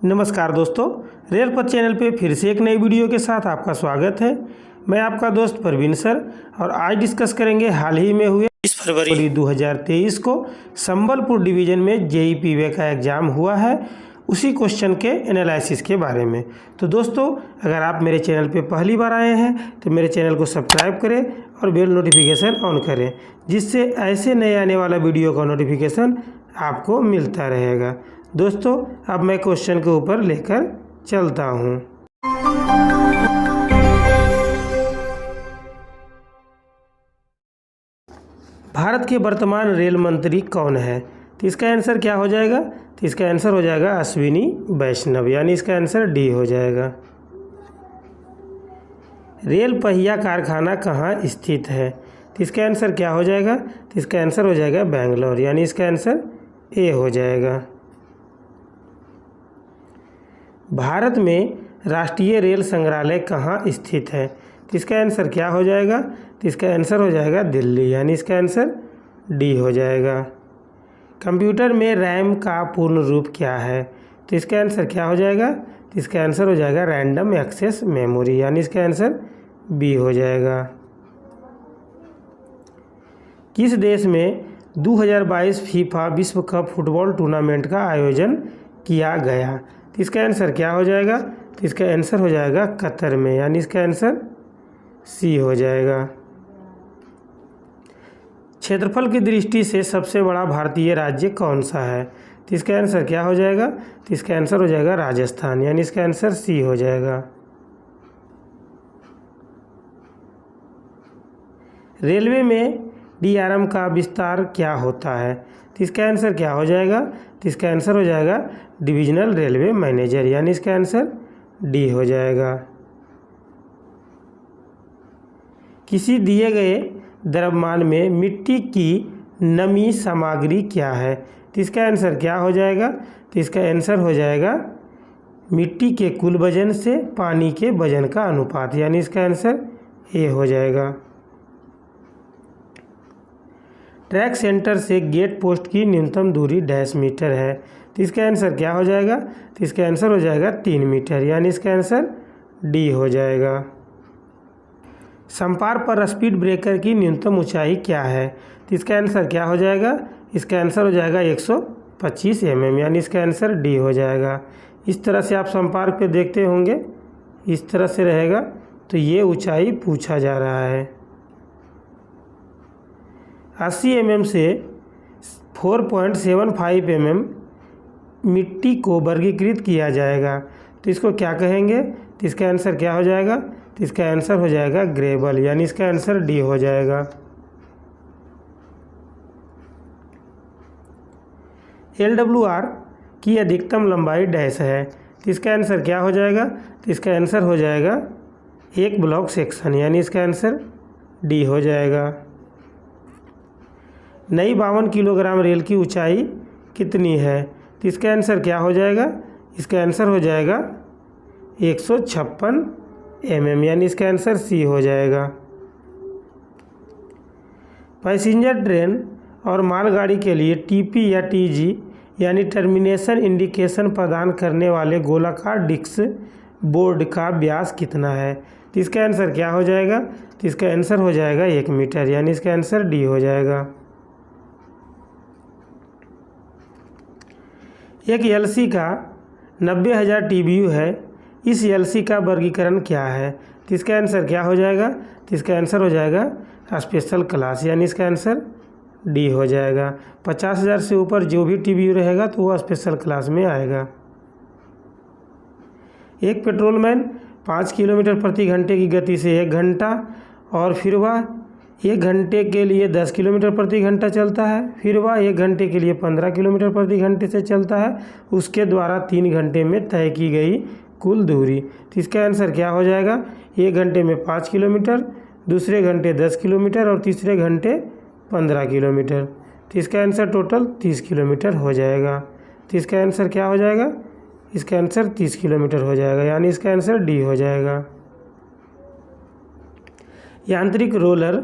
नमस्कार दोस्तों, रेल पथ चैनल पे फिर से एक नई वीडियो के साथ आपका स्वागत है। मैं आपका दोस्त परवीन सर और आज डिस्कस करेंगे हाल ही में हुए 20 फरवरी 2023 को संबलपुर डिवीज़न में जेईई पीवे का एग्ज़ाम हुआ है, उसी क्वेश्चन के एनालिसिस के बारे में। तो दोस्तों, अगर आप मेरे चैनल पे पहली बार आए हैं तो मेरे चैनल को सब्सक्राइब करें और बेल नोटिफिकेशन ऑन करें, जिससे ऐसे नए आने वाला वीडियो का नोटिफिकेशन आपको मिलता रहेगा। दोस्तों, अब मैं क्वेश्चन के ऊपर लेकर चलता हूँ। भारत के वर्तमान रेल मंत्री कौन है? तो इसका आंसर क्या हो जाएगा? तो इसका आंसर हो जाएगा अश्विनी वैष्णव, यानी इसका आंसर डी हो जाएगा। रेल पहिया कारखाना कहाँ स्थित है? तो इसका आंसर क्या हो जाएगा? तो इसका आंसर हो जाएगा बेंगलोर, यानी इसका आंसर ए हो जाएगा। भारत में राष्ट्रीय रेल संग्रहालय कहाँ स्थित है? तो इसका आंसर क्या हो जाएगा? तो इसका आंसर हो जाएगा दिल्ली, यानी इसका आंसर डी हो जाएगा। कंप्यूटर में रैम का पूर्ण रूप क्या है? तो इसका आंसर क्या हो जाएगा? तो इसका आंसर हो जाएगा रैंडम एक्सेस मेमोरी, यानी इसका आंसर बी हो जाएगा। किस देश में 2022 फीफा विश्व कप फुटबॉल टूर्नामेंट का आयोजन किया गया? तो इसका आंसर क्या हो जाएगा? तो इसका आंसर हो जाएगा कतर में, यानी इसका आंसर सी हो जाएगा। क्षेत्रफल की दृष्टि से सबसे बड़ा भारतीय राज्य कौन सा है? तो इसका आंसर क्या हो जाएगा? तो इसका आंसर हो जाएगा राजस्थान, यानी इसका आंसर सी हो जाएगा। रेलवे में डीआरएम का विस्तार क्या होता है? तो इसका आंसर क्या हो जाएगा? तो इसका आंसर हो जाएगा डिविजनल रेलवे मैनेजर, यानी इसका आंसर डी हो जाएगा। किसी दिए गए द्रव्यमान में मिट्टी की नमी सामग्री क्या है? तो इसका आंसर क्या हो जाएगा? तो इसका आंसर हो जाएगा मिट्टी के कुल वजन से पानी के वजन का अनुपात, यानी इसका आंसर ए हो जाएगा। ट्रैक सेंटर से गेट पोस्ट की न्यूनतम दूरी डैश मीटर है? तो इसका आंसर क्या हो जाएगा? तो इसका आंसर हो जाएगा 3 मीटर, यानी इसका आंसर डी हो जाएगा। संपार पर स्पीड ब्रेकर की न्यूनतम ऊंचाई क्या है? तो इसका आंसर क्या हो जाएगा? इसका आंसर हो जाएगा 125 mm, यानी इसका आंसर डी हो जाएगा। इस तरह से आप संपार्क पे देखते होंगे, इस तरह से रहेगा, तो ये ऊंचाई पूछा जा रहा है। 80 mm से 4.75 mm मिट्टी को वर्गीकृत किया जाएगा, तो इसको क्या कहेंगे? तो इसका आंसर क्या हो जाएगा? तो इसका आंसर हो जाएगा ग्रेवल, यानी इसका आंसर डी हो जाएगा। LWR की अधिकतम लंबाई डैश है? तो इसका आंसर क्या हो जाएगा? तो इसका आंसर हो जाएगा एक ब्लॉक सेक्शन, यानी इसका आंसर डी हो जाएगा। नई 52 किलोग्राम रेल की ऊंचाई कितनी है? तो इसका आंसर क्या हो जाएगा? इसका आंसर हो जाएगा 156 mm, यानी इसका आंसर सी हो जाएगा। पैसेंजर ट्रेन और मालगाड़ी के लिए टीपी या टीजी यानी टर्मिनेशन इंडिकेशन प्रदान करने वाले गोलाकार डिस्क बोर्ड का व्यास कितना है? तो इसका आंसर क्या हो जाएगा? तो इसका आंसर हो जाएगा 1 मीटर, यानी इसका आंसर डी हो जाएगा। एक एलसी का 90,000 TBU है, इस एलसी का वर्गीकरण क्या है? तो इसका आंसर क्या हो जाएगा? तो इसका आंसर हो जाएगा स्पेशल क्लास, यानी इसका आंसर डी हो जाएगा। 50,000 से ऊपर जो भी TBU रहेगा तो वह स्पेशल क्लास में आएगा। एक पेट्रोलमैन 5 किलोमीटर प्रति घंटे की गति से 1 घंटा और फिर वह 1 घंटे के लिए 10 किलोमीटर प्रति घंटा चलता है, फिर वह 1 घंटे के लिए 15 किलोमीटर प्रति घंटे से चलता है, उसके द्वारा 3 घंटे में तय की गई कुल दूरी। तो इसका आंसर क्या हो जाएगा? 1 घंटे में 5 किलोमीटर, दूसरे घंटे 10 किलोमीटर और तीसरे घंटे 15 किलोमीटर। तो इसका आंसर टोटल 30 किलोमीटर हो जाएगा। तो इसका आंसर क्या हो जाएगा? इसका आंसर 30 किलोमीटर हो जाएगा, यानी इसका आंसर डी हो जाएगा। यांत्रिक रोलर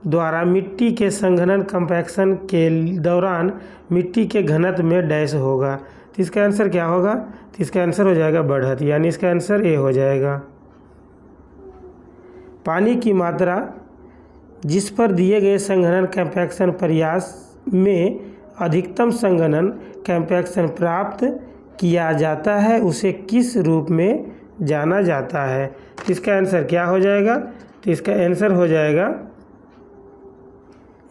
द्वारा मिट्टी के संघनन कंपैक्शन के दौरान मिट्टी के घनत्व में डैश होगा। तो इसका आंसर क्या होगा? तो इसका आंसर हो जाएगा बढ़त, यानी इसका आंसर ए हो जाएगा। पानी की मात्रा जिस पर दिए गए संघनन कंपैक्शन प्रयास में अधिकतम संघनन कंपैक्शन प्राप्त किया जाता है उसे किस रूप में जाना जाता है? तो इसका आंसर क्या हो जाएगा? तो इसका आंसर हो जाएगा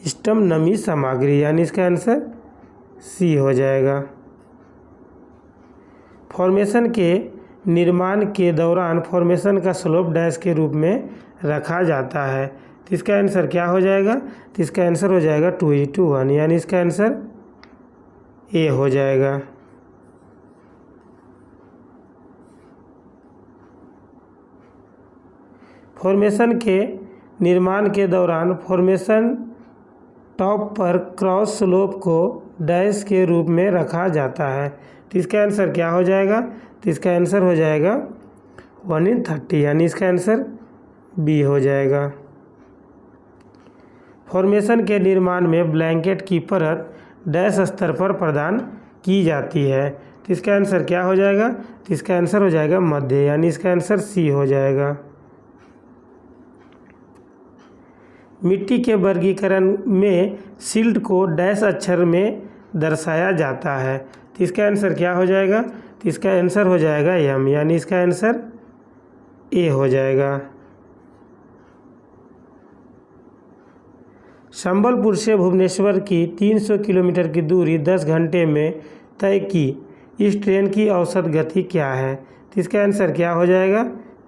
स्टम नमी सामग्री, यानी इसका आंसर सी हो जाएगा। फॉर्मेशन के निर्माण के दौरान फॉर्मेशन का स्लोप डैश के रूप में रखा जाता है, तो इसका आंसर क्या हो जाएगा? तो इसका आंसर हो जाएगा 2:1, यानी इसका आंसर ए हो जाएगा। फॉर्मेशन के निर्माण के दौरान फॉर्मेशन टॉप पर क्रॉस स्लोप को डैश के रूप में रखा जाता है, तो इसका आंसर क्या हो जाएगा? तो इसका आंसर हो जाएगा 1/30, यानी इसका आंसर बी हो जाएगा। फॉर्मेशन के निर्माण में ब्लैंकेट की परत डैश स्तर पर प्रदान की जाती है, तो इसका आंसर क्या हो जाएगा? तो इसका आंसर हो जाएगा मध्य, यानी इसका आंसर सी हो जाएगा। मिट्टी के वर्गीकरण में सिल्ट को डैश अक्षर में दर्शाया जाता है, तो इसका आंसर क्या हो जाएगा? तो इसका आंसर हो जाएगा एम, यानी इसका आंसर ए हो जाएगा। संबलपुर से भुवनेश्वर की 300 किलोमीटर की दूरी 10 घंटे में तय की इस ट्रेन की औसत गति क्या है? तो इसका आंसर क्या हो जाएगा?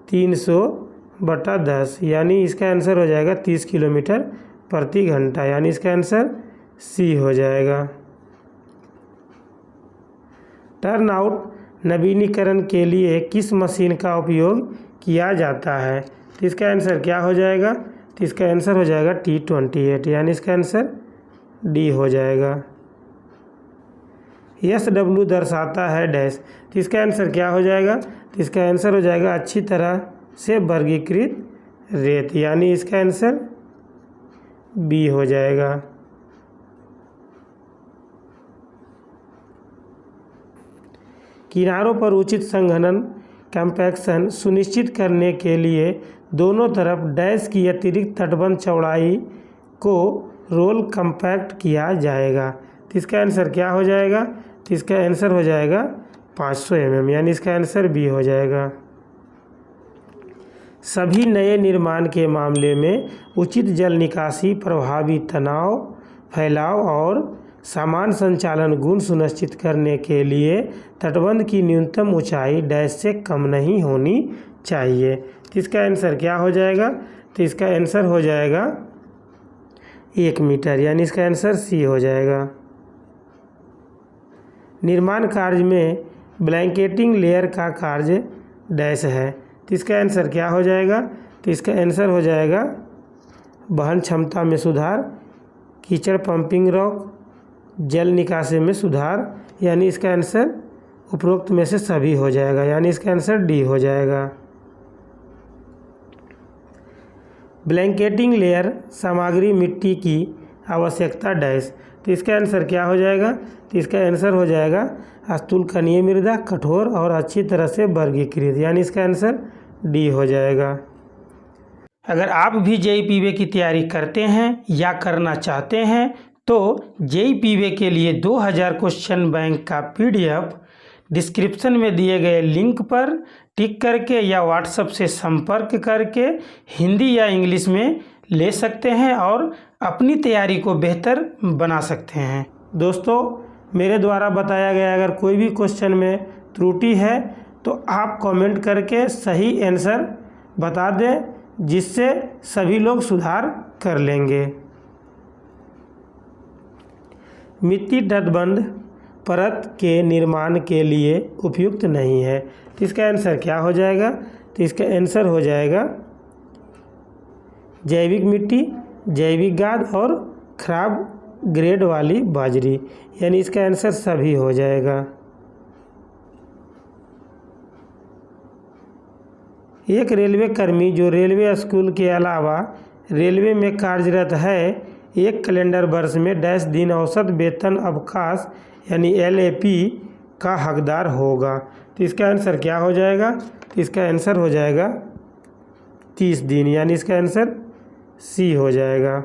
300/10, यानी इसका आंसर हो जाएगा 30 किलोमीटर प्रति घंटा, यानी इसका आंसर सी हो जाएगा। टर्न आउट नवीनीकरण के लिए किस मशीन का उपयोग किया जाता है? तो इसका आंसर क्या हो जाएगा? तो इसका आंसर हो जाएगा T28, यानी इसका आंसर डी हो जाएगा। SW दर्शाता है डैश, तो इसका आंसर क्या हो जाएगा? तो इसका आंसर हो जाएगा अच्छी तरह से वर्गीकृत रेत, यानी इसका आंसर बी हो जाएगा। किनारों पर उचित संघनन कंपैक्शन सुनिश्चित करने के लिए दोनों तरफ डैश की अतिरिक्त तटबंध चौड़ाई को रोल कंपैक्ट किया जाएगा, तो इसका आंसर क्या हो जाएगा? तो इसका आंसर हो जाएगा 500 mm, यानी इसका आंसर बी हो जाएगा। सभी नए निर्माण के मामले में उचित जल निकासी, प्रभावी तनाव फैलाव और समान संचालन गुण सुनिश्चित करने के लिए तटबंध की न्यूनतम ऊंचाई डैश से कम नहीं होनी चाहिए, तो इसका आंसर क्या हो जाएगा? तो इसका आंसर हो जाएगा 1 मीटर, यानी इसका आंसर सी हो जाएगा। निर्माण कार्य में ब्लैंकेटिंग लेयर का कार्य डैश है, तो इसका आंसर क्या हो जाएगा? तो इसका आंसर हो जाएगा वहन क्षमता में सुधार, कीचड़ पंपिंग रॉक, जल निकासी में सुधार, यानी इसका आंसर उपरोक्त में से सभी हो जाएगा, यानी इसका आंसर डी हो जाएगा। ब्लैंकेटिंग लेयर सामग्री मिट्टी की आवश्यकता डैश, तो इसका आंसर क्या हो जाएगा? तो इसका आंसर हो जाएगा अस्तुलकनीय मृदा, कठोर और अच्छी तरह से वर्गीकृत, यानी इसका आंसर डी हो जाएगा। अगर आप भी JEE की तैयारी करते हैं या करना चाहते हैं तो JEE के लिए 2000 क्वेश्चन बैंक का PDF डिस्क्रिप्शन में दिए गए लिंक पर टिक करके या व्हाट्सएप से संपर्क करके हिंदी या इंग्लिश में ले सकते हैं और अपनी तैयारी को बेहतर बना सकते हैं। दोस्तों, मेरे द्वारा बताया गया अगर कोई भी क्वेश्चन में त्रुटि है तो आप कमेंट करके सही आंसर बता दें, जिससे सभी लोग सुधार कर लेंगे। मिट्टी तटबंध परत के निर्माण के लिए उपयुक्त नहीं है, तो इसका आंसर क्या हो जाएगा? तो इसका आंसर हो जाएगा जैविक मिट्टी, जैविक गाद और खराब ग्रेड वाली बाजरी, यानी इसका आंसर सभी हो जाएगा। एक रेलवे कर्मी जो रेलवे स्कूल के अलावा रेलवे में कार्यरत है, एक कैलेंडर वर्ष में डैश दिन औसत वेतन अवकाश यानी LAP का हकदार होगा। तो इसका आंसर क्या हो जाएगा? तो इसका आंसर हो जाएगा 30 दिन, यानी इसका आंसर सी हो जाएगा।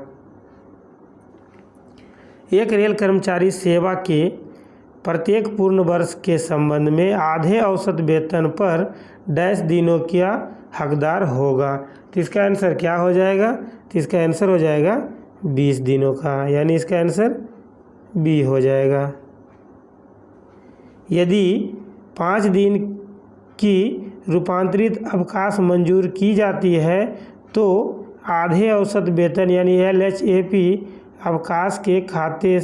एक रेल कर्मचारी सेवा के प्रत्येक पूर्ण वर्ष के संबंध में आधे औसत वेतन पर डैश दिनों का हकदार होगा। तो इसका आंसर क्या हो जाएगा? तो इसका आंसर हो जाएगा 20 दिनों का, यानी इसका आंसर बी हो जाएगा। यदि 5 दिन की रूपांतरित अवकाश मंजूर की जाती है तो आधे औसत वेतन यानी LHAP अवकाश के खाते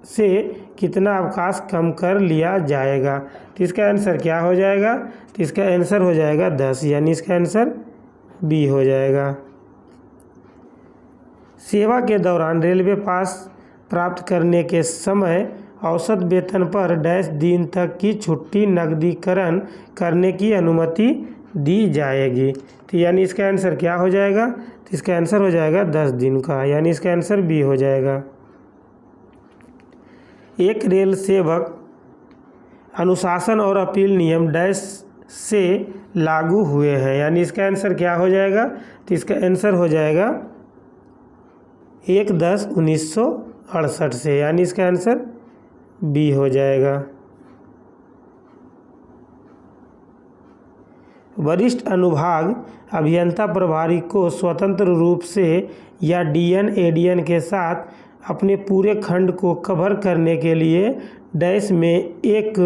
से कितना अवकाश कम कर लिया जाएगा? तो इसका आंसर क्या हो जाएगा? तो इसका आंसर हो जाएगा 10, यानी इसका आंसर बी हो जाएगा। सेवा के दौरान रेलवे पास प्राप्त करने के समय औसत वेतन पर डैश दिन तक की छुट्टी नकदीकरण करने की अनुमति दी जाएगी। तो यानी इसका आंसर क्या हो जाएगा? तो इसका आंसर हो जाएगा 10 दिन का, यानी इसका आंसर बी हो जाएगा। एक रेल सेवक अनुशासन और अपील नियम डैश से लागू हुए हैं, यानी इसका आंसर क्या हो जाएगा? तो इसका आंसर हो जाएगा 1/10/1968 से, यानी इसका आंसर बी हो जाएगा। वरिष्ठ अनुभाग अभियंता प्रभारी को स्वतंत्र रूप से या DN ADN के साथ अपने पूरे खंड को कवर करने के लिए डैश में एक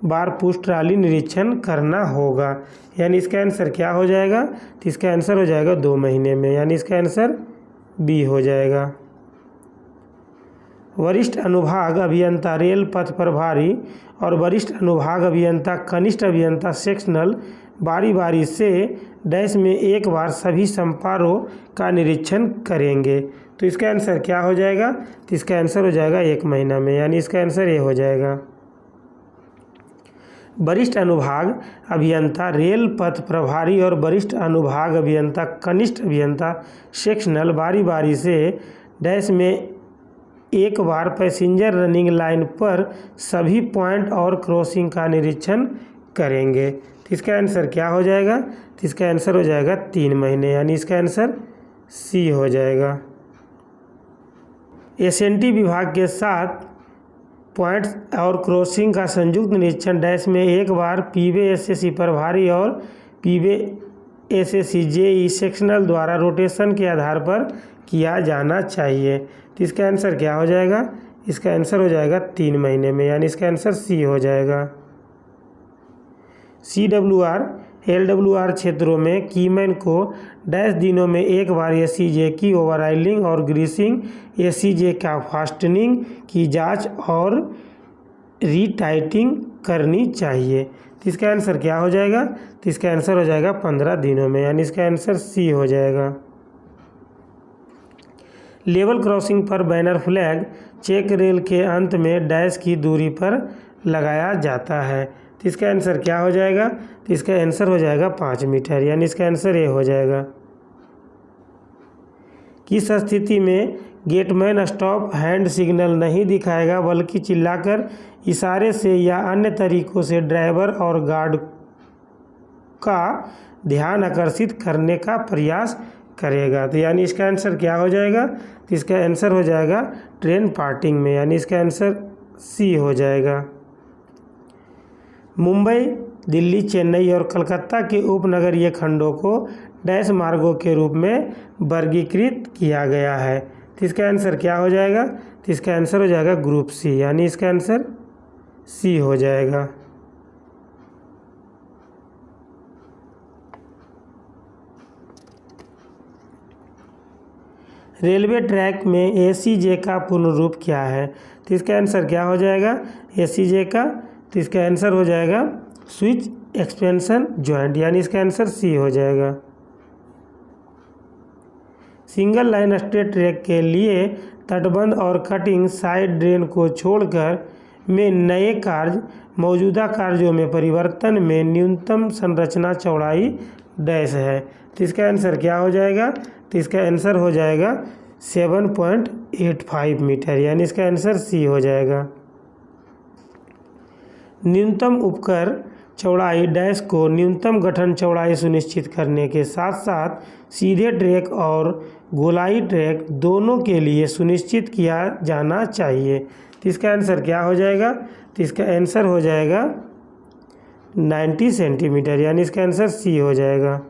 बार पुष्टराली निरीक्षण करना होगा, यानी इसका आंसर क्या हो जाएगा? तो इसका आंसर हो जाएगा 2 महीने में, यानी इसका आंसर बी हो जाएगा। वरिष्ठ अनुभाग अभियंता रेल पथ प्रभारी और वरिष्ठ अनुभाग अभियंता कनिष्ठ अभियंता सेक्शनल बारी बारी से डैश में एक बार सभी संपारों का निरीक्षण करेंगे। तो इसका आंसर क्या हो जाएगा? तो इसका आंसर हो जाएगा 1 महीना में, यानी इसका आंसर ये हो जाएगा। वरिष्ठ अनुभाग अभियंता रेल पथ प्रभारी और वरिष्ठ अनुभाग अभियंता कनिष्ठ अभियंता सेक्शनल बारी बारी से डैश में एक बार पैसेंजर रनिंग लाइन पर सभी पॉइंट और क्रॉसिंग का निरीक्षण करेंगे। तो इसका आंसर क्या हो जाएगा? तो इसका आंसर हो जाएगा 3 महीने, यानी इसका आंसर सी हो जाएगा। SNT विभाग के साथ पॉइंट्स और क्रॉसिंग का संयुक्त निरीक्षण डैश में एक बार पीवे SSC प्रभारी और पीवे SSC JE सेक्शनल द्वारा रोटेशन के आधार पर किया जाना चाहिए। तो इसका आंसर क्या हो जाएगा? इसका आंसर हो जाएगा 3 महीने में, यानी इसका आंसर सी हो जाएगा। CWR LWR क्षेत्रों में कीमैन को डैश दिनों में एक बार ACJ की ओवरऑयलिंग और ग्रीसिंग, ACJ का फास्टनिंग की जांच और रीटाइटिंग करनी चाहिए। तो इसका आंसर क्या हो जाएगा? तो इसका आंसर हो जाएगा 15 दिनों में, यानी इसका आंसर सी हो जाएगा। लेवल क्रॉसिंग पर बैनर फ्लैग चेक रेल के अंत में डैश की दूरी पर लगाया जाता है। तो इसका आंसर क्या हो जाएगा? तो इसका आंसर हो जाएगा 5 मीटर, यानी इसका आंसर ए हो जाएगा। किस स्थिति में गेटमैन स्टॉप हैंड सिग्नल नहीं दिखाएगा बल्कि चिल्लाकर इशारे से या अन्य तरीकों से ड्राइवर और गार्ड का ध्यान आकर्षित करने का प्रयास करेगा? तो यानी इसका आंसर क्या हो जाएगा? तो इसका आंसर हो जाएगा ट्रेन पार्टिंग में, यानी इसका आंसर सी हो जाएगा। मुंबई, दिल्ली, चेन्नई और कलकत्ता के उपनगरीय खंडों को डैश मार्गों के रूप में वर्गीकृत किया गया है। तो इसका आंसर क्या हो जाएगा? तो इसका आंसर हो जाएगा ग्रुप सी, यानी इसका आंसर सी हो जाएगा। रेलवे ट्रैक में ACJ का पूर्ण रूप क्या है? तो इसका आंसर क्या हो जाएगा ACJ का? तो इसका आंसर हो जाएगा स्विच एक्सपेंशन जॉइंट, यानी इसका आंसर सी हो जाएगा। सिंगल लाइन स्ट्रेट ट्रैक के लिए तटबंध और कटिंग साइड ड्रेन को छोड़कर में नए कार्य मौजूदा कार्यों में परिवर्तन में न्यूनतम संरचना चौड़ाई डैश है। तो इसका आंसर क्या हो जाएगा? तो इसका आंसर हो जाएगा 7.85 मीटर, यानी इसका आंसर सी हो जाएगा। न्यूनतम उपकर चौड़ाई डैश को न्यूनतम गठन चौड़ाई सुनिश्चित करने के साथ साथ सीधे ट्रैक और गोलाई ट्रैक दोनों के लिए सुनिश्चित किया जाना चाहिए। तो इसका आंसर क्या हो जाएगा? तो इसका आंसर हो जाएगा 90 सेंटीमीटर, यानी इसका आंसर सी हो जाएगा।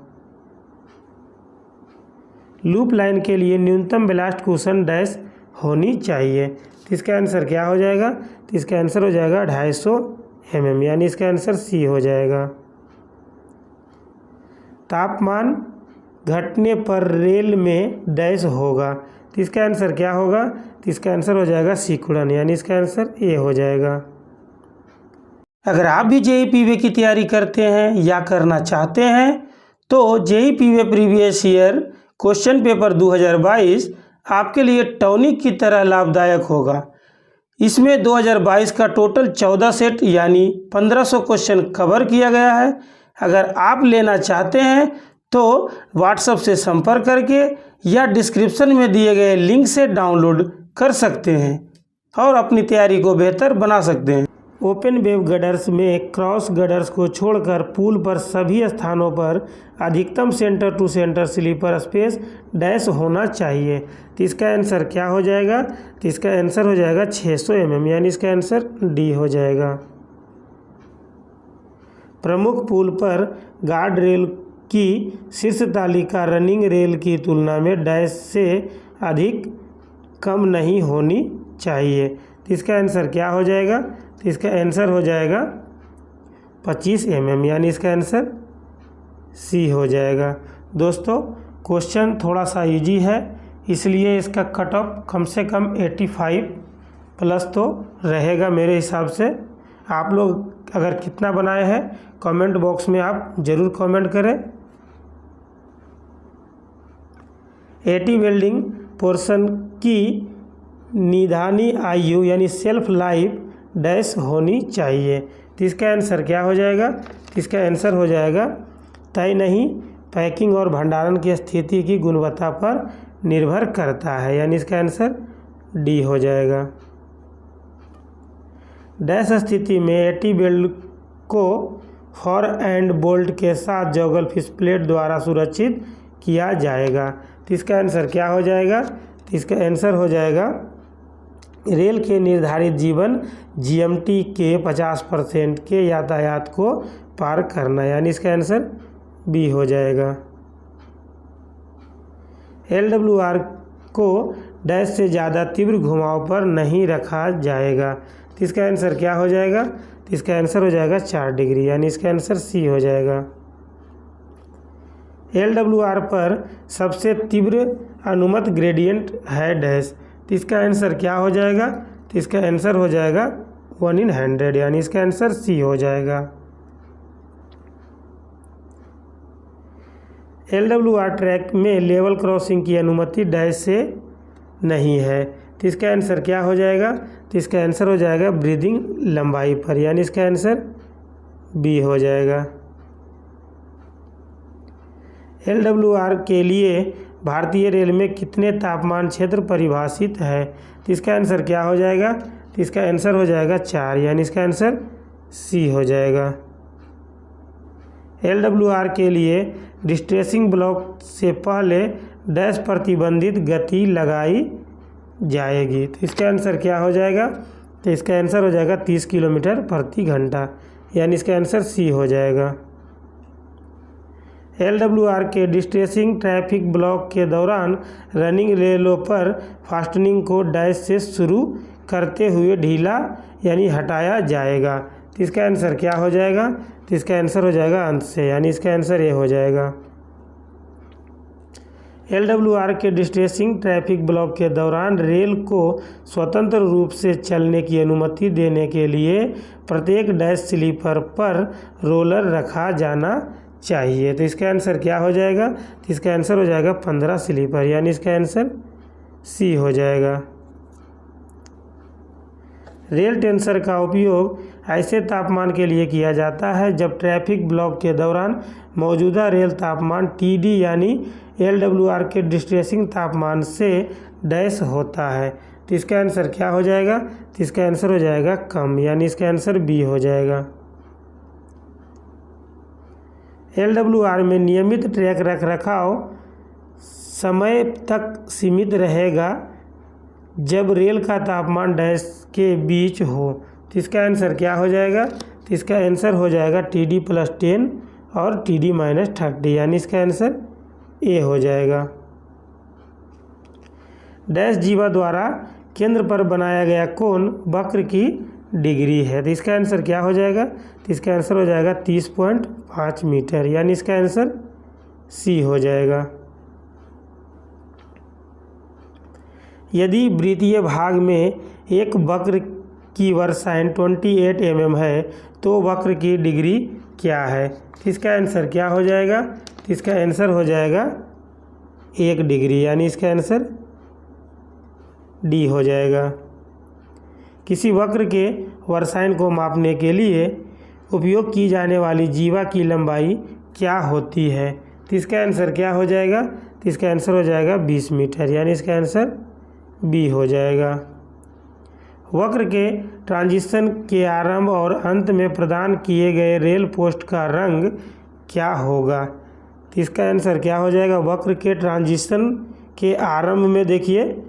लूप लाइन के लिए न्यूनतम ब्लास्ट कुशन डैश होनी चाहिए। तो इसका आंसर क्या हो जाएगा? तो इसका आंसर हो जाएगा 250 mm, यानी इसका आंसर सी हो जाएगा। तापमान घटने पर रेल में डैश होगा। तो इसका आंसर क्या होगा? तो इसका आंसर हो जाएगा सिकुड़न, यानी इसका आंसर ए हो जाएगा। अगर आप भी जेईई पीवे की तैयारी करते हैं या करना चाहते हैं तो जेईई पीवे प्रीवियस ईयर क्वेश्चन पेपर 2022 आपके लिए टॉनिक की तरह लाभदायक होगा। इसमें 2022 का टोटल 14 सेट यानी 1500 क्वेश्चन कवर किया गया है। अगर आप लेना चाहते हैं तो व्हाट्सएप से संपर्क करके या डिस्क्रिप्शन में दिए गए लिंक से डाउनलोड कर सकते हैं और अपनी तैयारी को बेहतर बना सकते हैं। ओपन वेब गडर्स में क्रॉस गडर्स को छोड़कर पुल पर सभी स्थानों पर अधिकतम centre to centre sleeper space dash होना चाहिए। तो इसका आंसर क्या हो जाएगा? तो इसका आंसर हो जाएगा 600 mm, यानी इसका आंसर डी हो जाएगा। प्रमुख पुल पर गार्ड रेल की शीर्ष तालिका रनिंग रेल की तुलना में डैश से अधिक कम नहीं होनी चाहिए। तो इसका आंसर क्या हो जाएगा? तो इसका आंसर हो जाएगा 25 mm, यानी इसका आंसर सी हो जाएगा। दोस्तों क्वेश्चन थोड़ा सा इजी है, इसलिए इसका कट ऑफ कम से कम 85 प्लस तो रहेगा मेरे हिसाब से। आप लोग अगर कितना बनाए हैं कमेंट बॉक्स में आप ज़रूर कमेंट करें। एटी वेल्डिंग पोर्शन की निदानी आयु यानी सेल्फ लाइफ डैश होनी चाहिए। तो इसका आंसर क्या हो जाएगा? तो इसका आंसर हो जाएगा तय नहीं, पैकिंग और भंडारण की स्थिति की गुणवत्ता पर निर्भर करता है, यानी इसका आंसर डी हो जाएगा। डैश स्थिति में एटी बेल्ट को फॉर एंड बोल्ट के साथ जॉगल फिश प्लेट द्वारा सुरक्षित किया जाएगा। तो इसका आंसर क्या हो जाएगा? तो इसका आंसर हो जाएगा रेल के निर्धारित जीवन जीएमटी के 50% के यातायात को पार करना, यानी इसका आंसर बी हो जाएगा। LWR को डैश से ज़्यादा तीव्र घुमाव पर नहीं रखा जाएगा। तो इसका आंसर क्या हो जाएगा? तो इसका आंसर हो जाएगा 4 डिग्री, यानी इसका आंसर सी हो जाएगा। LWR पर सबसे तीव्र अनुमत ग्रेडियंट है डैश। तो इसका आंसर क्या हो जाएगा? तो इसका आंसर हो जाएगा 1/100, यानी इसका आंसर सी हो जाएगा। LWR ट्रैक में लेवल क्रॉसिंग की अनुमति डैश से नहीं है। तो इसका आंसर क्या हो जाएगा? तो इसका आंसर हो जाएगा ब्रीदिंग लंबाई पर, यानी इसका आंसर बी हो जाएगा। LWR के लिए भारतीय रेल में कितने तापमान क्षेत्र परिभाषित है? तो इसका आंसर क्या हो जाएगा? तो इसका आंसर हो जाएगा 4, यानी इसका आंसर सी हो जाएगा। LWR के लिए डिस्ट्रेसिंग ब्लॉक से पहले डैश प्रतिबंधित गति लगाई जाएगी। तो इसका आंसर क्या हो जाएगा? तो इसका आंसर हो जाएगा 30 किलोमीटर प्रति घंटा, यानी इसका आंसर सी हो जाएगा। LWR के डिस्ट्रेसिंग ट्रैफिक ब्लॉक के दौरान रनिंग रेलों पर फास्टनिंग को डैश से शुरू करते हुए ढीला यानी हटाया जाएगा। तो इसका आंसर क्या हो जाएगा? तो इसका आंसर हो जाएगा अंत से, यानी इसका आंसर ए हो जाएगा। LWR के डिस्ट्रेसिंग ट्रैफिक ब्लॉक के दौरान रेल को स्वतंत्र रूप से चलने की अनुमति देने के लिए प्रत्येक डैश स्लीपर पर रोलर रखा जाना चाहिए। तो इसका आंसर क्या हो जाएगा? तो इसका आंसर हो जाएगा 15 स्लीपर, यानी इसका आंसर सी हो जाएगा। रेल टेंसर का उपयोग ऐसे तापमान के लिए किया जाता है जब ट्रैफिक ब्लॉक के दौरान मौजूदा रेल तापमान TD यानी LWR के डिस्ट्रेसिंग तापमान से डैश होता है। तो इसका आंसर क्या हो जाएगा? तो इसका आंसर हो जाएगा कम, यानी इसका आंसर बी हो जाएगा। LWR में नियमित ट्रैक रख रखाव समय तक सीमित रहेगा जब रेल का तापमान डैश के बीच हो। तो इसका आंसर क्या हो जाएगा? तो इसका आंसर हो जाएगा TD+10 और TD-30, यानी इसका आंसर ए हो जाएगा। डैश जीवा द्वारा केंद्र पर बनाया गया कोण वक्र की डिग्री है। तो इसका आंसर क्या हो जाएगा? तो इसका आंसर हो जाएगा 30.5 मीटर, यानी इसका आंसर सी हो जाएगा। यदि वृत्तीय भाग में एक वक्र की वर्साइन 28 mm है तो वक्र की डिग्री क्या है? तो इसका आंसर क्या हो जाएगा? तो इसका आंसर हो जाएगा 1 डिग्री, यानी इसका आंसर डी हो जाएगा। किसी वक्र के वर्साइन को मापने के लिए उपयोग की जाने वाली जीवा की लंबाई क्या होती है? तो इसका आंसर क्या हो जाएगा? तो इसका आंसर हो जाएगा 20 मीटर, यानी इसका आंसर बी हो जाएगा। वक्र के ट्रांजिशन के आरंभ और अंत में प्रदान किए गए रेल पोस्ट का रंग क्या होगा? तो इसका आंसर क्या हो जाएगा? वक्र के ट्रांजिशन के आरंभ में देखिए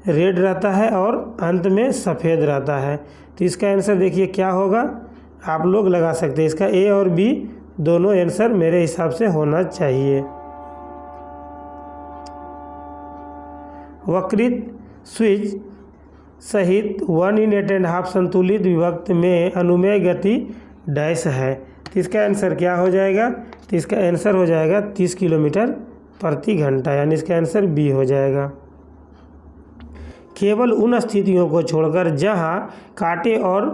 रेड रहता है और अंत में सफ़ेद रहता है। तो इसका आंसर देखिए क्या होगा, आप लोग लगा सकते हैं। इसका ए और बी दोनों आंसर मेरे हिसाब से होना चाहिए। वक्रित स्विच सहित 1 in 8½ संतुलित विभक्त में अनुमेय गति डैश है। तो इसका आंसर क्या हो जाएगा? तो इसका आंसर हो जाएगा 30 किलोमीटर प्रति घंटा, यानी इसका आंसर बी हो जाएगा। केवल उन स्थितियों को छोड़कर जहां कांटे और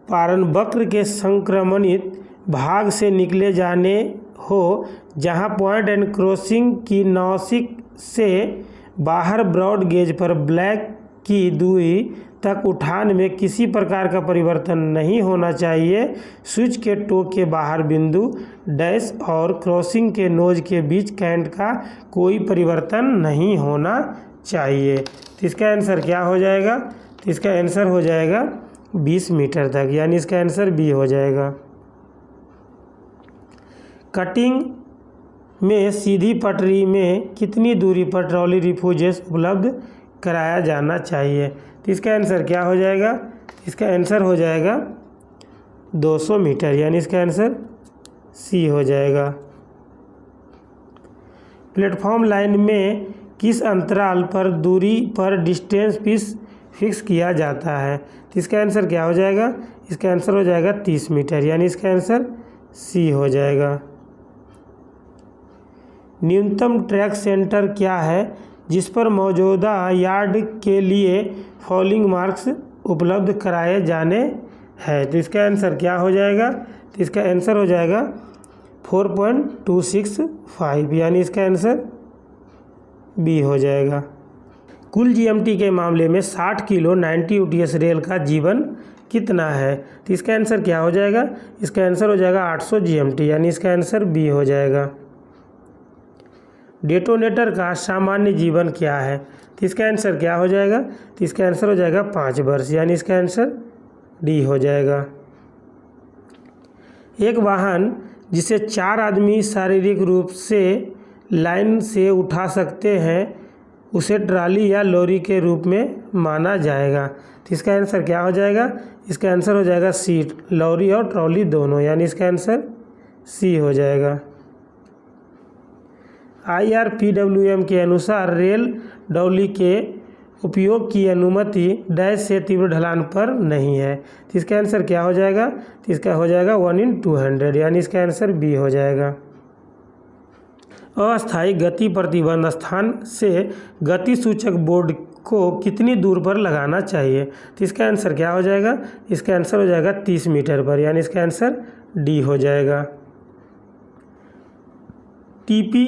पारण वक्र के संक्रमणित भाग से निकले जाने हो, जहां पॉइंट एंड क्रॉसिंग की नौसिक से बाहर ब्रॉड गेज पर ब्लैक की दूरी तक उठान में किसी प्रकार का परिवर्तन नहीं होना चाहिए, स्विच के टो के बाहर बिंदु डैश और क्रॉसिंग के नोज के बीच कैंट का कोई परिवर्तन नहीं होना चाहिए। तो इसका आंसर क्या हो जाएगा? तो इसका आंसर हो जाएगा 20 मीटर तक, यानी इसका आंसर बी हो जाएगा। कटिंग में सीधी पटरी में कितनी दूरी पर ट्रॉली रिफ्यूजेस उपलब्ध कराया जाना चाहिए? तो इसका आंसर क्या हो जाएगा? इसका आंसर हो जाएगा 200 मीटर, यानी इसका आंसर सी हो जाएगा। प्लेटफॉर्म लाइन में किस अंतराल पर दूरी पर डिस्टेंस फिक्स किया जाता है? तो इसका आंसर क्या हो जाएगा? इसका आंसर हो जाएगा 30 मीटर, यानी इसका आंसर सी हो जाएगा। न्यूनतम ट्रैक सेंटर क्या है जिस पर मौजूदा यार्ड के लिए फॉलिंग मार्क्स उपलब्ध कराए जाने हैं? तो इसका आंसर क्या हो जाएगा? तो इसका आंसर हो जाएगा 4.265, यानी इसका आंसर बी हो जाएगा। कुल जीएमटी के मामले में 60 किलो 90 UTS रेल का जीवन कितना है? तो इसका आंसर क्या हो जाएगा? इसका आंसर हो जाएगा 800 GMT, यानी इसका आंसर बी हो जाएगा। डेटोनेटर का सामान्य जीवन क्या है? तो इसका आंसर क्या हो जाएगा? तो इसका आंसर हो जाएगा 5 वर्ष, यानी इसका आंसर डी हो जाएगा। एक वाहन जिसे 4 आदमी शारीरिक रूप से लाइन से उठा सकते हैं उसे ट्राली या लॉरी के रूप में माना जाएगा। तो इसका आंसर क्या हो जाएगा? इसका आंसर हो जाएगा सी, लॉरी और ट्रॉली दोनों, यानी इसका आंसर सी हो जाएगा। IRPWM के अनुसार रेल डॉली के उपयोग की अनुमति डैश से तीव्र ढलान पर नहीं है। तो इसका आंसर क्या हो जाएगा? तो इसका हो जाएगा 1 in 200, यानी इसका आंसर बी हो जाएगा। अस्थायी गति प्रतिबंध स्थान से गति सूचक बोर्ड को कितनी दूर पर लगाना चाहिए? तो इसका आंसर क्या हो जाएगा? इसका आंसर हो जाएगा 30 मीटर पर, यानी इसका आंसर डी हो जाएगा। TP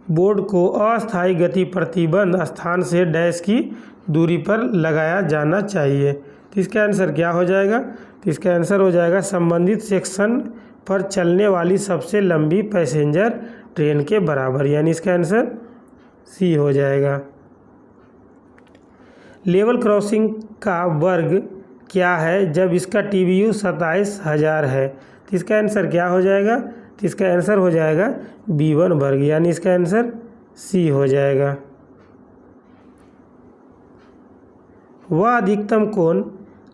बोर्ड को अस्थायी गति प्रतिबंध स्थान से डैश की दूरी पर लगाया जाना चाहिए। तो इसका आंसर क्या हो जाएगा? तो इसका आंसर हो जाएगा संबंधित सेक्शन पर चलने वाली सबसे लंबी पैसेंजर ट्रेन के बराबर, यानी इसका आंसर सी हो जाएगा। लेवल क्रॉसिंग का वर्ग क्या है जब इसका TBU 27,000 है? तो इसका आंसर क्या हो जाएगा? तो इसका आंसर हो जाएगा B1 वर्ग, यानी इसका आंसर C हो जाएगा। वह अधिकतम कोण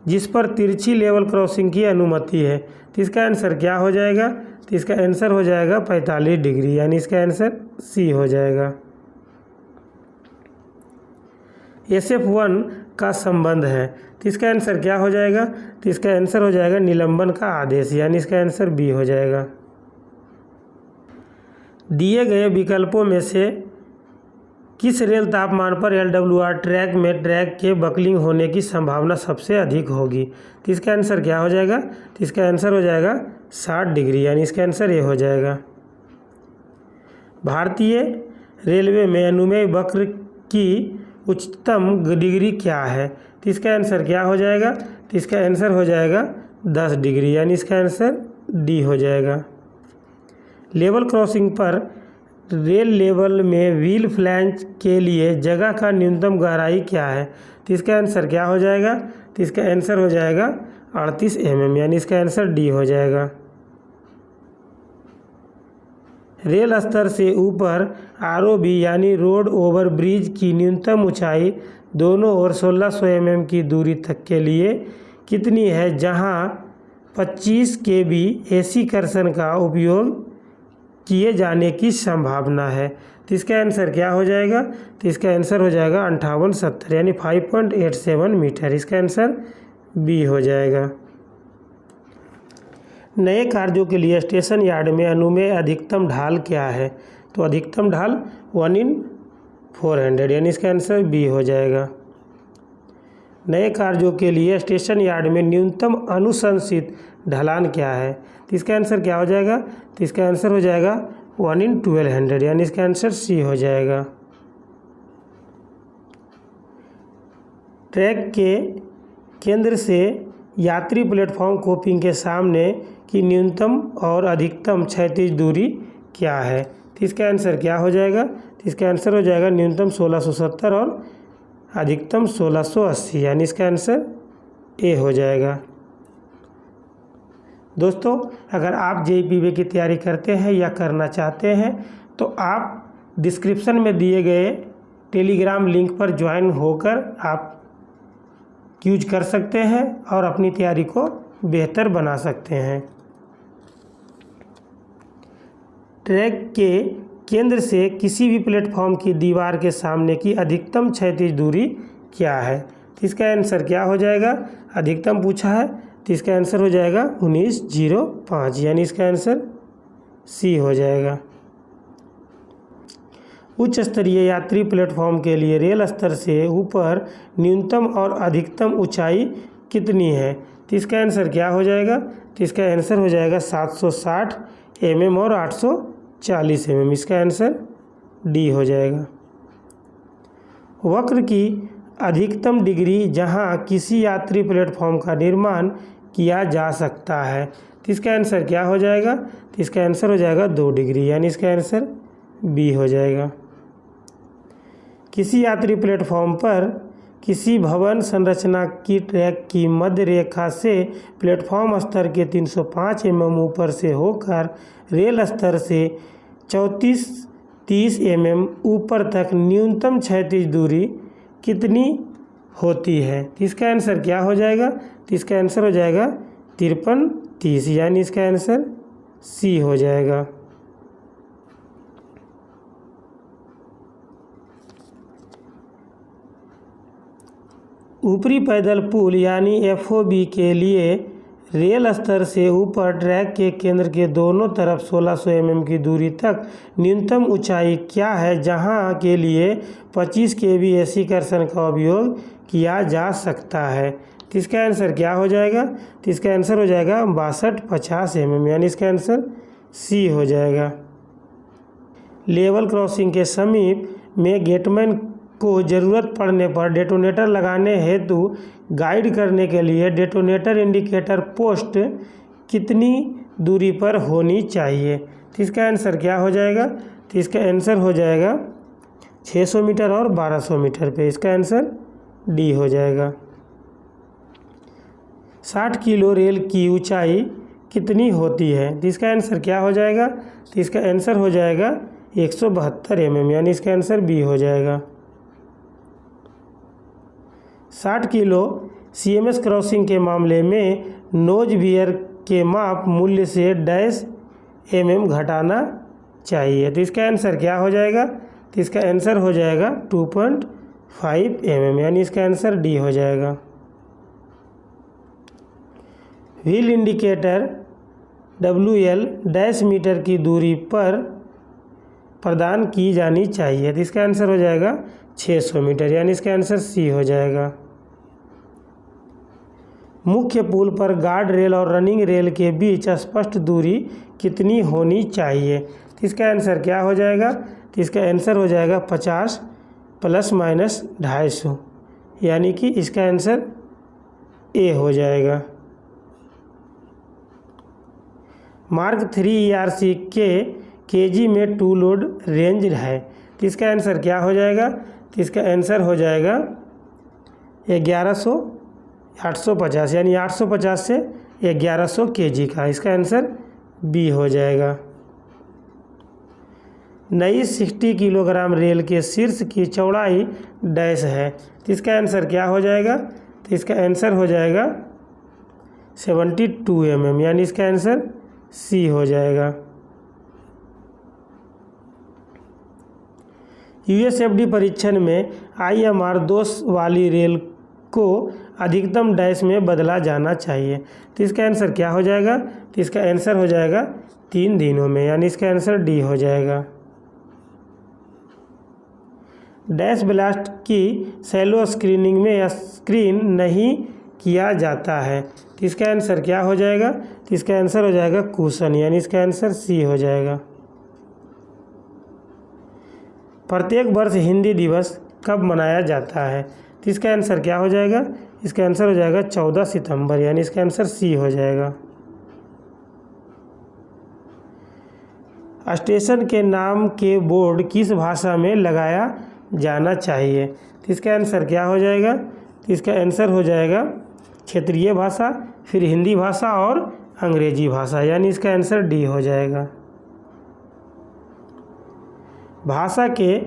जिस पर तिरछी लेवल क्रॉसिंग की अनुमति है, तो इसका आंसर क्या हो जाएगा? तो इसका आंसर हो जाएगा 45 डिग्री, यानी इसका आंसर C हो जाएगा। SF1 का संबंध है, तो इसका आंसर क्या हो जाएगा? तो इसका आंसर हो जाएगा निलंबन का आदेश, यानी इसका आंसर B हो जाएगा। दिए गए विकल्पों में से किस रेल तापमान पर LWR ट्रैक में ट्रैक के बकलिंग होने की संभावना सबसे अधिक होगी? तो इसका आंसर क्या हो जाएगा? तो इसका आंसर हो जाएगा 60 डिग्री, यानी इसका आंसर ये हो जाएगा। भारतीय रेलवे में अनुमेय वक्र की उच्चतम डिग्री क्या है? तो इसका आंसर क्या हो जाएगा? तो इसका आंसर हो जाएगा 10 डिग्री, यानी इसका आंसर D हो जाएगा। लेवल क्रॉसिंग पर रेल लेवल में व्हील फ्लैंज के लिए जगह का न्यूनतम गहराई क्या है? तो इसका आंसर क्या हो जाएगा? तो इसका आंसर हो जाएगा 38 mm, यानी इसका आंसर D हो जाएगा। रेल स्तर से ऊपर ROB यानी रोड ओवर ब्रिज की न्यूनतम ऊंचाई दोनों ओर 1600 mm की दूरी तक के लिए कितनी है, जहां 25 kV AC कर्षण का उपयोग किए जाने की संभावना है? तो इसका आंसर क्या हो जाएगा? तो इसका आंसर हो जाएगा 5870, यानी 5.87 मीटर। इसका आंसर B हो जाएगा। नए कार्यों के लिए स्टेशन यार्ड में अनुमेय अधिकतम ढाल क्या है? तो अधिकतम ढाल 1/400, यानी इसका आंसर B हो जाएगा। नए कार्यों के लिए स्टेशन यार्ड में न्यूनतम अनुशंसित ढलान क्या है? तो इसका आंसर क्या हो जाएगा? तो इसका आंसर हो जाएगा 1/1200, यानी इसका आंसर C हो जाएगा। ट्रैक के केंद्र से यात्री प्लेटफॉर्म कोपिंग के सामने की न्यूनतम और अधिकतम क्षैतिज दूरी क्या है? तो इसका आंसर क्या हो जाएगा? तो इसका आंसर हो जाएगा न्यूनतम 1670 और अधिकतम 1680, यानी इसका आंसर A हो जाएगा। दोस्तों, अगर आप JEE की तैयारी करते हैं या करना चाहते हैं तो आप डिस्क्रिप्शन में दिए गए टेलीग्राम लिंक पर ज्वाइन होकर आप यूज कर सकते हैं और अपनी तैयारी को बेहतर बना सकते हैं। ट्रैक के केंद्र से किसी भी प्लेटफॉर्म की दीवार के सामने की अधिकतम क्षैतिज दूरी क्या है? तो इसका आंसर क्या हो जाएगा? अधिकतम पूछा है, तो इसका आंसर हो जाएगा 1905, यानी इसका आंसर C हो जाएगा। उच्च स्तरीय यात्री प्लेटफॉर्म के लिए रेल स्तर से ऊपर न्यूनतम और अधिकतम ऊंचाई कितनी है? तो इसका आंसर क्या हो जाएगा? तो इसका आंसर हो जाएगा 760 mm और 840 mm, इसका आंसर D हो जाएगा। वक्र की अधिकतम डिग्री जहां किसी यात्री प्लेटफॉर्म का निर्माण किया जा सकता है, तो इसका आंसर क्या हो जाएगा? तो इसका आंसर हो जाएगा 2 डिग्री, यानी इसका आंसर B हो जाएगा। किसी यात्री प्लेटफॉर्म पर किसी भवन संरचना की ट्रैक की मध्य रेखा से प्लेटफॉर्म स्तर के 305 mm ऊपर से होकर रेल स्तर से 34-30 mm ऊपर तक न्यूनतम क्षैतिज दूरी कितनी होती है? तो इसका आंसर क्या हो जाएगा? तो इसका आंसर हो जाएगा 53-30, यानी इसका आंसर C हो जाएगा। ऊपरी पैदल पुल यानी FOB के लिए रेल स्तर से ऊपर ट्रैक के केंद्र के दोनों तरफ 1600 mm की दूरी तक न्यूनतम ऊंचाई क्या है, जहां के लिए 25 kV AC कर्षण का उपयोग किया जा सकता है? तो इसका आंसर क्या हो जाएगा? तो इसका आंसर हो जाएगा 62-50 mm, यानी इसका आंसर C हो जाएगा। लेवल क्रॉसिंग के समीप में गेटमैन को ज़रूरत पड़ने पर डेटोनेटर लगाने हेतु गाइड करने के लिए डेटोनेटर इंडिकेटर पोस्ट कितनी दूरी पर होनी चाहिए? तो इसका आंसर क्या हो जाएगा? तो इसका आंसर हो जाएगा 600 मीटर और 1200 मीटर पे, इसका आंसर डी हो जाएगा। 60 किलो रेल की ऊंचाई कितनी होती है? तो इसका आंसर क्या हो जाएगा? तो इसका आंसर हो जाएगा 172 mm, यानी इसका आंसर बी हो जाएगा। 60 किलो CMS क्रॉसिंग के मामले में नोज वियर के माप मूल्य से डैश mm घटाना चाहिए। तो इसका आंसर क्या हो जाएगा? तो इसका आंसर हो जाएगा 2.5 mm, यानी इसका आंसर डी हो जाएगा। Wheel indicator WL dash metre की दूरी पर प्रदान की जानी चाहिए। तो इसका आंसर हो जाएगा 600 मीटर, यानी इसका आंसर सी हो जाएगा। मुख्य पुल पर गार्ड रेल और रनिंग रेल के बीच स्पष्ट दूरी कितनी होनी चाहिए? तो इसका आंसर क्या हो जाएगा? तो इसका आंसर हो जाएगा 50 ± 250, यानी कि इसका आंसर ए हो जाएगा। मार्क 3 ERC के केजी में टू लोड रेंज है। तो इसका आंसर क्या हो जाएगा? तो इसका आंसर हो जाएगा 1100 850, यानी 850 से 1100 kg का। इसका आंसर बी हो जाएगा। नई 60 किलोग्राम रेल के शीर्ष की चौड़ाई डैश है। तो इसका आंसर क्या हो जाएगा? तो इसका आंसर हो जाएगा 72 mm, यानी इसका आंसर सी हो जाएगा। USFD परीक्षण में IMR दोष वाली रेल को अधिकतम डैश में बदला जाना चाहिए। तो इसका आंसर क्या हो जाएगा? तो इसका आंसर हो जाएगा 3 दिनों में, यानी इसका आंसर डी हो जाएगा। डैश ब्लास्ट की सैलो स्क्रीनिंग में स्क्रीन नहीं किया जाता है। तो इसका आंसर क्या हो जाएगा? तो इसका आंसर हो जाएगा कुशन, यानी इसका आंसर सी हो जाएगा। प्रत्येक वर्ष हिंदी दिवस कब मनाया जाता है? तो इसका आंसर क्या हो जाएगा? इसका आंसर हो जाएगा 14 सितंबर, यानी इसका आंसर सी हो जाएगा। स्टेशन के नाम के बोर्ड किस भाषा में लगाया जाना चाहिए? तो इसका आंसर क्या हो जाएगा? तो इसका आंसर हो जाएगा क्षेत्रीय भाषा, फिर हिंदी भाषा और अंग्रेजी भाषा, यानी इसका आंसर डी हो जाएगा। भाषा के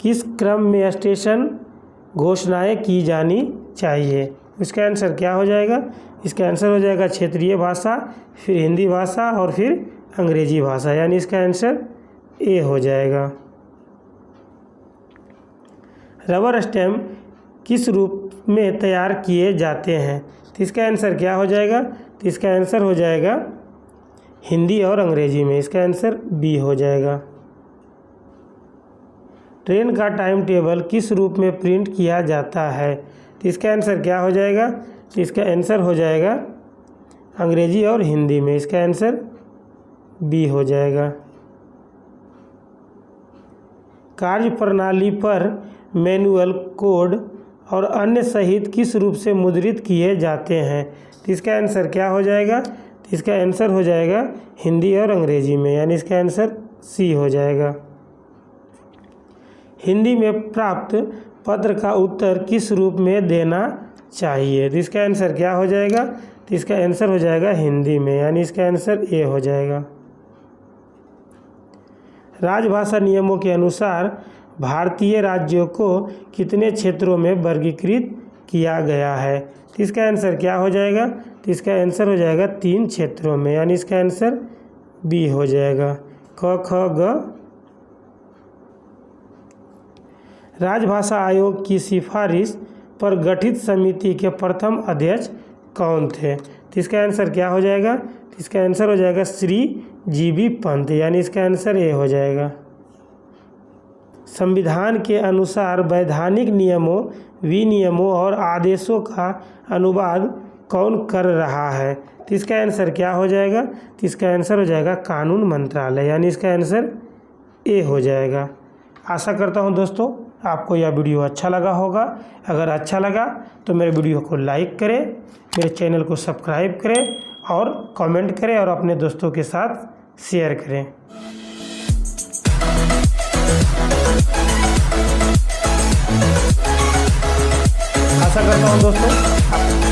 किस क्रम में स्टेशन घोषणाएं की जानी चाहिए? इसका आंसर क्या हो जाएगा? इसका आंसर हो जाएगा क्षेत्रीय भाषा, फिर हिंदी भाषा और फिर अंग्रेजी भाषा, यानी इसका आंसर ए हो जाएगा। रबर स्टैम्प किस रूप में तैयार किए जाते हैं? तो इसका आंसर क्या हो जाएगा? तो इसका आंसर हो जाएगा हिंदी और अंग्रेजी में, इसका आंसर बी हो जाएगा। ट्रेन का टाइम टेबल किस रूप में प्रिंट किया जाता है? तो इसका आंसर क्या हो जाएगा? तो इसका आंसर हो जाएगा अंग्रेजी और हिंदी में, इसका आंसर बी हो जाएगा। कार्य प्रणाली पर मैनुअल कोड और अन्य सहित किस रूप से मुद्रित किए जाते हैं? तो इसका आंसर क्या हो जाएगा? तो इसका आंसर हो जाएगा हिंदी और अंग्रेजी में, यानी इसका आंसर सी हो जाएगा। हिंदी में प्राप्त पत्र का उत्तर किस रूप में देना चाहिए? तो इसका आंसर क्या हो जाएगा? तो इसका आंसर हो जाएगा हिंदी में, यानी इसका आंसर ए हो जाएगा। राजभाषा नियमों के अनुसार भारतीय राज्यों को कितने क्षेत्रों में वर्गीकृत किया गया है? तो इसका आंसर क्या हो जाएगा? तो इसका आंसर हो जाएगा 3 क्षेत्रों में, यानी इसका आंसर बी हो जाएगा। क ख ग। राजभाषा आयोग की सिफारिश पर गठित समिति के प्रथम अध्यक्ष कौन थे? तो इसका आंसर क्या हो जाएगा? तो इसका आंसर हो जाएगा श्री GV पंत, यानी इसका आंसर ए हो जाएगा। संविधान के अनुसार वैधानिक नियमों, विनियमों और आदेशों का अनुवाद कौन कर रहा है? तो इसका आंसर क्या हो जाएगा? तो इसका आंसर हो जाएगा कानून मंत्रालय, यानी इसका आंसर ए हो जाएगा। आशा करता हूं दोस्तों आपको यह वीडियो अच्छा लगा होगा। अगर अच्छा लगा तो मेरे वीडियो को लाइक करें, मेरे चैनल को सब्सक्राइब करें और कमेंट करें और अपने दोस्तों के साथ शेयर करें। आशा करता हूँ दोस्तों